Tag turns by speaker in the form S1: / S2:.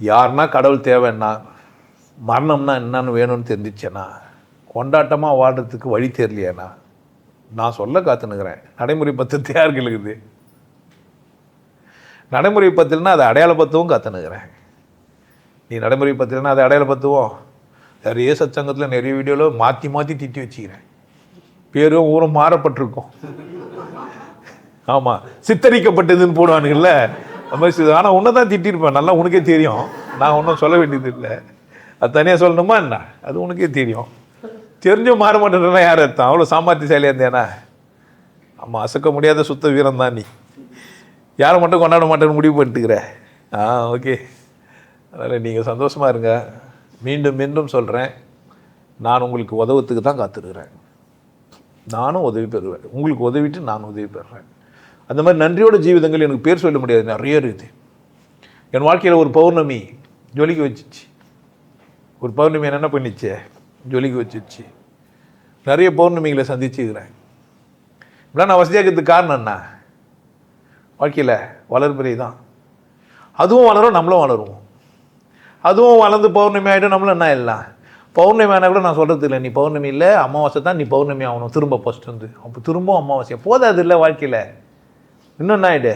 S1: யாருன்னா கடவுள் தேவைன்னா, மரணம்னா என்னன்னு வேணும்னு தெரிஞ்சிச்சேன்னா, கொண்டாட்டமாக வாழ்கிறதுக்கு வழி தெரியலையாண்ணா, நான் சொல்ல காத்துனுக்கிறேன். நடைமுறை பத்திரத்தை யாருக்கு இருக்குது? நடைமுறை பத்திரன்னா அதை அடையாளப்படுத்தவும் காத்துனுக்கிறேன். நீ நடைமுறை பத்திரன்னா அதை அடையாளப்படுத்துவோம். நிறைய சச்சங்கத்தில் நிறைய வீடியோவில் மாற்றி மாற்றி திட்டி வச்சுக்கிறேன். பேரும் ஊரும் மாறப்பட்டிருக்கும். ஆமாம், சித்தரிக்கப்பட்டதுன்னு போடுவானுங்கள்ல, அது மாதிரி. ஆனால் உன்னை தான் திட்டிருப்பேன், நல்லா உனக்கே தெரியும். நான் ஒன்றும் சொல்ல வேண்டியது இல்லை. அது தனியாக சொல்லணுமா என்ன? அது உனக்கே தெரியும். தெரிஞ்சும் மாற மாட்டேன்னா யார் அர்த்தம்? அவ்வளோ சாமர்த்தியசாலியாக இருந்தேனா? ஆமாம், அசக்க முடியாத சுத்த வீரம் தான் நீ. யாரை மட்டும் கொண்டாட மாட்டேன்னு முடிவு பண்ணிட்டுக்கிற. ஓகே. அதனால் நீங்கள் சந்தோஷமாக இருங்க. மீண்டும் மீண்டும் சொல்கிறேன், நான் உங்களுக்கு உதவுறதுக்கு தான் காத்துருக்கிறேன். நானும் உதவி பெறுவேன். உங்களுக்கு உதவிட்டு நான் உதவி பெறுறேன். அந்த மாதிரி நன்றியோட ஜீவிதங்கள் எனக்கு பேர் சொல்ல முடியாது, நிறைய இருக்குது. என் வாழ்க்கையில் ஒரு பௌர்ணமி ஜொலிக்க வச்சிச்சு. ஒரு பௌர்ணமி என்ன பண்ணிச்சு? ஜொலிக்க வச்சிச்சு. நிறைய பௌர்ணமிகளை சந்திச்சுக்கிறேன். இப்படிலாம் நான் வசதியாக இருக்கிறதுக்கு காரணம் என்ன? வாழ்க்கையில் வளர்பிறை தான். அதுவும் வளரும், நம்மளும் வளருவோம். அதுவும் வளர்ந்து பௌர்ணமி ஆகிடும், நம்மளும் என்ன இல்லை. பௌர்ணமி ஆனால் கூட நான் சொல்கிறது இல்லை, நீ பௌர்ணமி இல்லை அமாவாசை தான், நீ பௌர்ணமி ஆகணும் திரும்ப ஃபஸ்ட்டு வந்து. அப்போ திரும்பவும் அமாவாசை போதாது இல்லை வாழ்க்கையில். இன்னும் என்ன ஆகிடு?